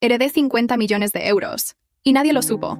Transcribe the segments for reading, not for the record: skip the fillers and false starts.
Heredé 50 millones de euros. Y nadie lo supo.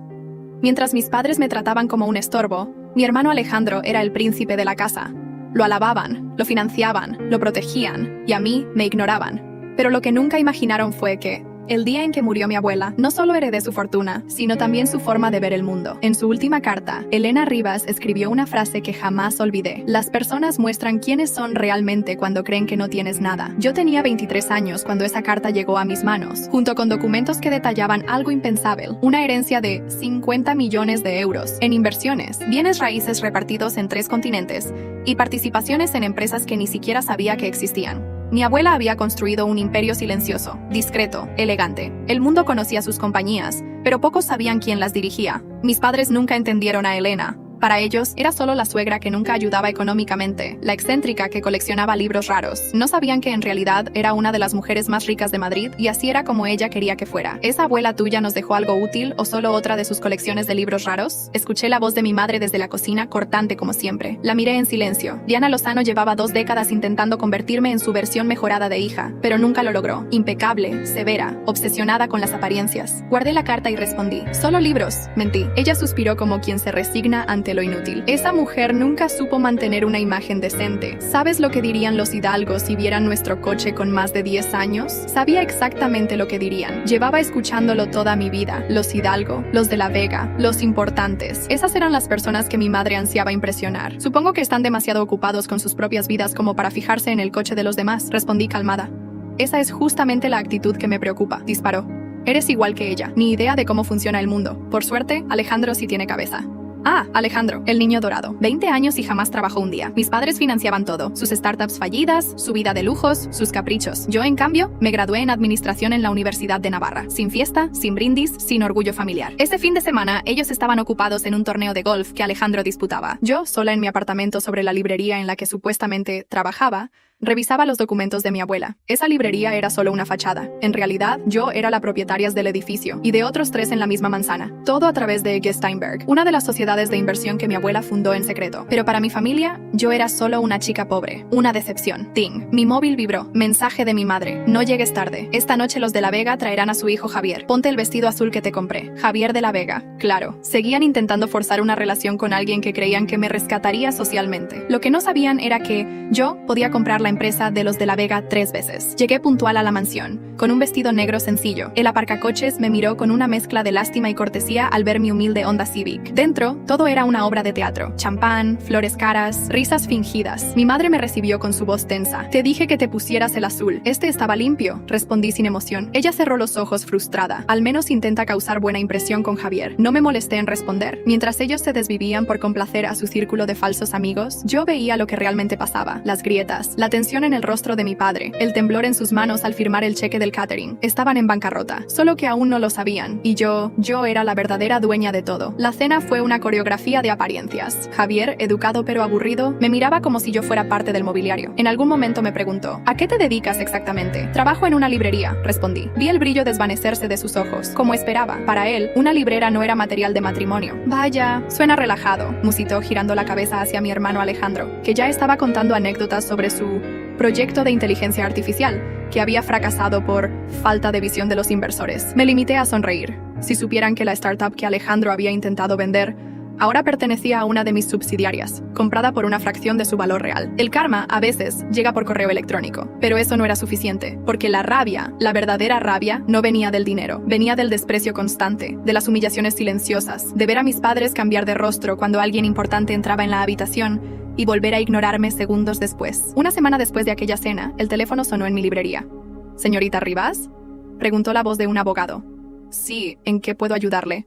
Mientras mis padres me trataban como un estorbo, mi hermano Alejandro era el príncipe de la casa. Lo alababan, lo financiaban, lo protegían, y a mí me ignoraban. Pero lo que nunca imaginaron fue que, el día en que murió mi abuela, no solo heredé su fortuna, sino también su forma de ver el mundo. En su última carta, Elena Rivas escribió una frase que jamás olvidé. Las personas muestran quiénes son realmente cuando creen que no tienes nada. Yo tenía 23 años cuando esa carta llegó a mis manos, junto con documentos que detallaban algo impensable, una herencia de 50 millones de euros, en inversiones, bienes raíces repartidos en 3 continentes, y participaciones en empresas que ni siquiera sabía que existían. Mi abuela había construido un imperio silencioso, discreto, elegante. El mundo conocía sus compañías, pero pocos sabían quién las dirigía. Mis padres nunca entendieron a Elena. Para ellos, era solo la suegra que nunca ayudaba económicamente, la excéntrica que coleccionaba libros raros. No sabían que en realidad era una de las mujeres más ricas de Madrid y así era como ella quería que fuera. ¿Esa abuela tuya nos dejó algo útil o solo otra de sus colecciones de libros raros? Escuché la voz de mi madre desde la cocina, cortante como siempre. La miré en silencio. Diana Lozano llevaba 2 décadas intentando convertirme en su versión mejorada de hija, pero nunca lo logró. Impecable, severa, obsesionada con las apariencias. Guardé la carta y respondí: solo libros. Mentí. Ella suspiró como quien se resigna ante lo inútil. Esa mujer nunca supo mantener una imagen decente. ¿Sabes lo que dirían los hidalgos si vieran nuestro coche con más de 10 años? Sabía exactamente lo que dirían. Llevaba escuchándolo toda mi vida. Los Hidalgo, los de la Vega, los importantes. Esas eran las personas que mi madre ansiaba impresionar. Supongo que están demasiado ocupados con sus propias vidas como para fijarse en el coche de los demás, respondí calmada. Esa es justamente la actitud que me preocupa, disparó. Eres igual que ella, ni idea de cómo funciona el mundo. Por suerte, Alejandro sí tiene cabeza. Ah, Alejandro, el niño dorado. 20 años y jamás trabajó un día. Mis padres financiaban todo. Sus startups fallidas, su vida de lujos, sus caprichos. Yo, en cambio, me gradué en administración en la Universidad de Navarra. Sin fiesta, sin brindis, sin orgullo familiar. Ese fin de semana, ellos estaban ocupados en un torneo de golf que Alejandro disputaba. Yo, sola en mi apartamento sobre la librería en la que supuestamente trabajaba, revisaba los documentos de mi abuela. Esa librería era solo una fachada. En realidad, yo era la propietaria del edificio y de otros 3 en la misma manzana. Todo a través de G. Steinberg, una de las sociedades de inversión que mi abuela fundó en secreto. Pero para mi familia, yo era solo una chica pobre. Una decepción. Ting. Mi móvil vibró. Mensaje de mi madre. No llegues tarde. Esta noche los de la Vega traerán a su hijo Javier. Ponte el vestido azul que te compré. Javier de la Vega. Claro. Seguían intentando forzar una relación con alguien que creían que me rescataría socialmente. Lo que no sabían era que yo podía comprar la empresa de los de la Vega 3 veces. Llegué puntual a la mansión, con un vestido negro sencillo. El aparcacoches me miró con una mezcla de lástima y cortesía al ver mi humilde Honda Civic. Dentro, todo era una obra de teatro. Champán, flores caras, risas fingidas. Mi madre me recibió con su voz tensa. Te dije que te pusieras el azul. Este estaba limpio, respondí sin emoción. Ella cerró los ojos frustrada. Al menos intenta causar buena impresión con Javier. No me molesté en responder. Mientras ellos se desvivían por complacer a su círculo de falsos amigos, yo veía lo que realmente pasaba. Las grietas, la tensión en el rostro de mi padre, el temblor en sus manos al firmar el cheque del catering. Estaban en bancarrota, solo que aún no lo sabían, y yo era la verdadera dueña de todo. La cena fue una coreografía de apariencias. Javier, educado pero aburrido, me miraba como si yo fuera parte del mobiliario. En algún momento me preguntó: ¿a qué te dedicas exactamente? Trabajo en una librería, respondí. Vi el brillo desvanecerse de sus ojos, como esperaba. Para él, una librera no era material de matrimonio. Vaya, suena relajado, musitó girando la cabeza hacia mi hermano Alejandro, que ya estaba contando anécdotas sobre su proyecto de inteligencia artificial, que había fracasado por falta de visión de los inversores. Me limité a sonreír. Si supieran que la startup que Alejandro había intentado vender ahora pertenecía a una de mis subsidiarias, comprada por una fracción de su valor real. El karma, a veces, llega por correo electrónico. Pero eso no era suficiente, porque la rabia, la verdadera rabia, no venía del dinero. Venía del desprecio constante, de las humillaciones silenciosas, de ver a mis padres cambiar de rostro cuando alguien importante entraba en la habitación y volver a ignorarme segundos después. Una semana después de aquella cena, el teléfono sonó en mi librería. ¿Señorita Rivas?, preguntó la voz de un abogado. Sí, ¿en qué puedo ayudarle?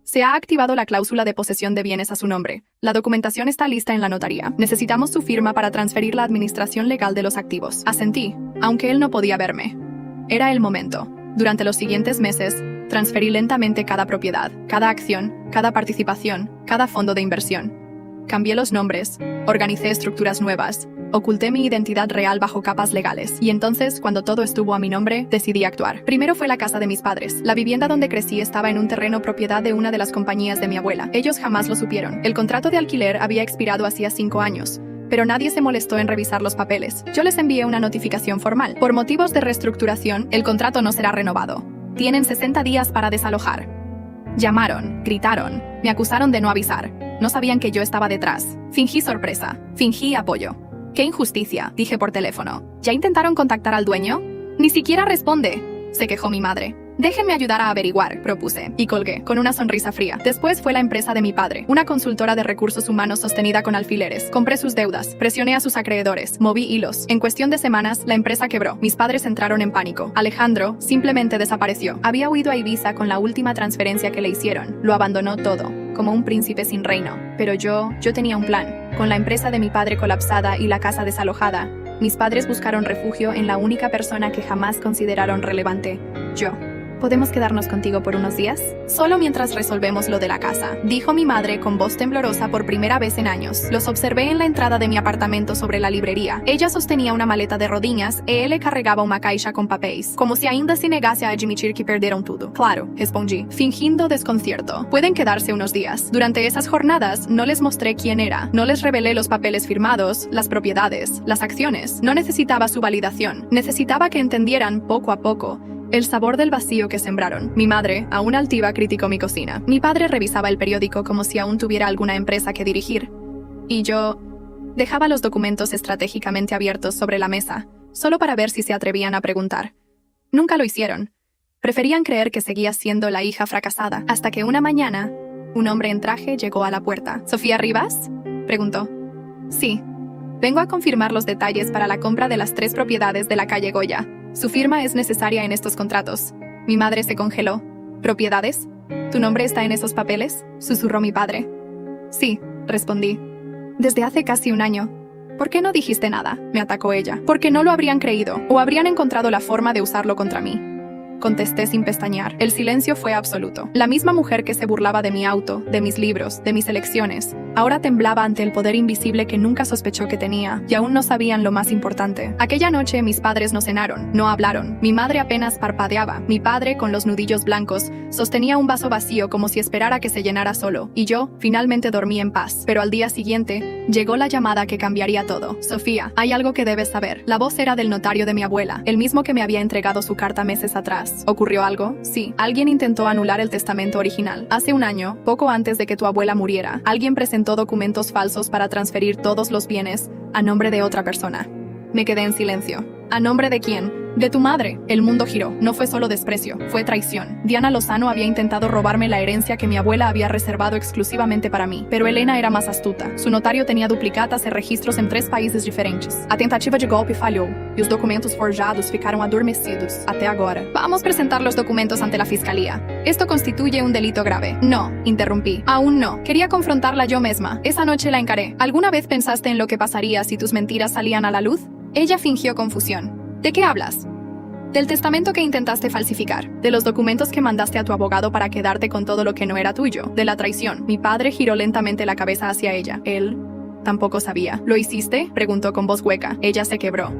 Se ha activado la cláusula de posesión de bienes a su nombre. La documentación está lista en la notaría. Necesitamos su firma para transferir la administración legal de los activos. Asentí, aunque él no podía verme. Era el momento. Durante los siguientes meses, transferí lentamente cada propiedad, cada acción, cada participación, cada fondo de inversión. Cambié los nombres, organicé estructuras nuevas, oculté mi identidad real bajo capas legales, y entonces, cuando todo estuvo a mi nombre, decidí actuar. Primero fue la casa de mis padres. La vivienda donde crecí estaba en un terreno propiedad de una de las compañías de mi abuela. Ellos jamás lo supieron. El contrato de alquiler había expirado hacía 5 años, pero nadie se molestó en revisar los papeles. Yo les envié una notificación formal. Por motivos de reestructuración, el contrato no será renovado. Tienen 60 días para desalojar. Llamaron, gritaron, me acusaron de no avisar. No sabían que yo estaba detrás. Fingí sorpresa, fingí apoyo. ¡Qué injusticia!, dije por teléfono. ¿Ya intentaron contactar al dueño? Ni siquiera responde, se quejó mi madre. Déjenme ayudar a averiguar, propuse, y colgué, con una sonrisa fría. Después fue la empresa de mi padre, una consultora de recursos humanos sostenida con alfileres. Compré sus deudas, presioné a sus acreedores, moví hilos. En cuestión de semanas, la empresa quebró. Mis padres entraron en pánico. Alejandro simplemente desapareció. Había huido a Ibiza con la última transferencia que le hicieron. Lo abandonó todo, como un príncipe sin reino. Pero yo tenía un plan. Con la empresa de mi padre colapsada y la casa desalojada, mis padres buscaron refugio en la única persona que jamás consideraron relevante, yo. ¿Podemos quedarnos contigo por unos días? Solo mientras resolvemos lo de la casa, dijo mi madre con voz temblorosa por primera vez en años. Los observé en la entrada de mi apartamento sobre la librería. Ella sostenía una maleta de rodinhas e ele carregaba uma caixa com papéis, como si ainda se negase a admitir que perderam tudo. Claro, respondí, fingindo desconcierto. Pueden quedarse unos días. Durante esas jornadas no les mostré quién era, no les revelé los papeles firmados, las propiedades, las acciones. No necesitaba su validación. Necesitaba que entendieran poco a poco el sabor del vacío que sembraron. Mi madre, aún altiva, criticó mi cocina. Mi padre revisaba el periódico como si aún tuviera alguna empresa que dirigir. Y yo dejaba los documentos estratégicamente abiertos sobre la mesa, solo para ver si se atrevían a preguntar. Nunca lo hicieron. Preferían creer que seguía siendo la hija fracasada, hasta que una mañana, un hombre en traje llegó a la puerta. ¿Sofía Rivas?, preguntó. Sí. Vengo a confirmar los detalles para la compra de las 3 propiedades de la calle Goya. Su firma es necesaria en estos contratos. Mi madre se congeló. ¿Propiedades? ¿Tu nombre está en esos papeles?, susurró mi padre. Sí, respondí. Desde hace casi un año. ¿Por qué no dijiste nada?, me atacó ella. Porque no lo habrían creído, o habrían encontrado la forma de usarlo contra mí. Contesté sin pestañear. El silencio fue absoluto. La misma mujer que se burlaba de mi auto, de mis libros, de mis elecciones, ahora temblaba ante el poder invisible que nunca sospechó que tenía, y aún no sabían lo más importante. Aquella noche mis padres no cenaron, no hablaron. Mi madre apenas parpadeaba. Mi padre, con los nudillos blancos, sostenía un vaso vacío como si esperara que se llenara solo, y yo finalmente dormí en paz. Pero al día siguiente, llegó la llamada que cambiaría todo. Sofía, hay algo que debes saber. La voz era del notario de mi abuela, el mismo que me había entregado su carta meses atrás. ¿Ocurrió algo? Sí. Alguien intentó anular el testamento original. Hace un año, poco antes de que tu abuela muriera, alguien presentó documentos falsos para transferir todos los bienes a nombre de otra persona. Me quedé en silencio. ¿A nombre de quién? De tu madre. El mundo giró. No fue solo desprecio, fue traición. Diana Lozano había intentado robarme la herencia que mi abuela había reservado exclusivamente para mí. Pero Helena era más astuta. Su notário tenía duplicatas e registros em 3 países diferentes. A tentativa de golpe falhou, e os documentos forjados ficaram adormecidos, até agora. Vamos a presentar los documentos ante la fiscalía. Esto constituye un delito grave. No, interrumpí. Aún no. Quería confrontarla yo misma. Esa noche la encaré. ¿Alguna vez pensaste en lo que pasaría si tus mentiras salían a la luz? Ella fingió confusión. ¿De qué hablas? Del testamento que intentaste falsificar, de los documentos que mandaste a tu abogado para quedarte con todo lo que no era tuyo, de la traición. Mi padre giró lentamente la cabeza hacia ella. Él tampoco sabía. ¿Lo hiciste?, preguntó con voz hueca. Ella se quebró.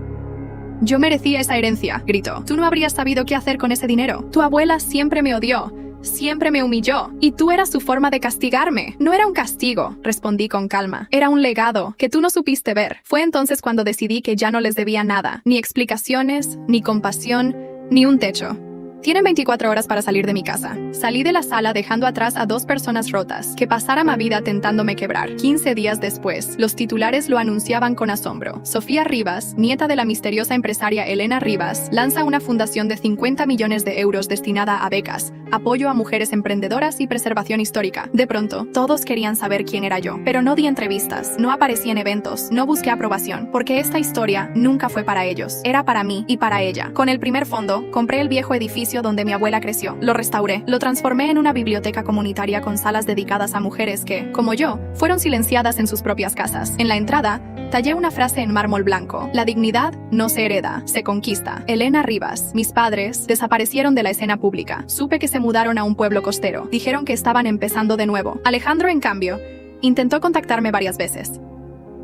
Yo merecía esa herencia, gritó. Tú no habrías sabido qué hacer con ese dinero. Tu abuela siempre me odió. Siempre me humilló, y tú eras su forma de castigarme. No era un castigo, respondí con calma. Era un legado que tú no supiste ver. Fue entonces cuando decidí que ya no les debía nada, ni explicaciones, ni compasión, ni un techo. Tienen 24 horas para salir de mi casa. Salí de la sala dejando atrás a 2 personas rotas, que pasaran la vida tentándome quebrar. 15 días después, los titulares lo anunciaban con asombro. Sofía Rivas, nieta de la misteriosa empresaria Helena Rivas, lanza una fundación de 50 millones de euros destinada a becas, apoyo a mujeres emprendedoras y preservación histórica. De pronto, todos querían saber quién era yo, pero no di entrevistas, no aparecí en eventos, no busqué aprobación, porque esta historia nunca fue para ellos, era para mí y para ella. Con el primer fondo, compré el viejo edificio donde mi abuela creció, lo restauré, lo transformé en una biblioteca comunitaria con salas dedicadas a mujeres que, como yo, fueron silenciadas en sus propias casas. En la entrada, tallé una frase en mármol blanco: la dignidad no se hereda, se conquista. Helena Rivas, mis padres, desaparecieron de la escena pública. Supe que se mudaron a un pueblo costero. Dijeron que estaban empezando de nuevo. Alejandro, en cambio, intentó contactarme varias veces.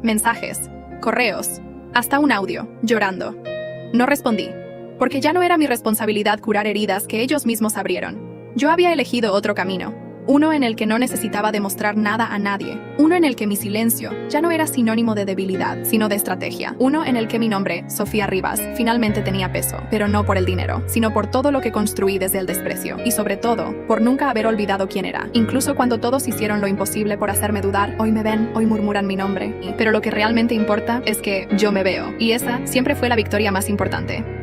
Mensajes, correos, hasta un audio, llorando. No respondí, porque ya no era mi responsabilidad curar heridas que ellos mismos abrieron. Yo había elegido otro camino. Uno en el que no necesitaba demostrar nada a nadie. Uno en el que mi silencio ya no era sinónimo de debilidad, sino de estrategia. Uno en el que mi nombre, Sofía Rivas, finalmente tenía peso, pero no por el dinero, sino por todo lo que construí desde el desprecio. Y sobre todo, por nunca haber olvidado quién era. Incluso cuando todos hicieron lo imposible por hacerme dudar, hoy me ven, hoy murmuran mi nombre. Pero lo que realmente importa es que yo me veo. Y esa siempre fue la victoria más importante.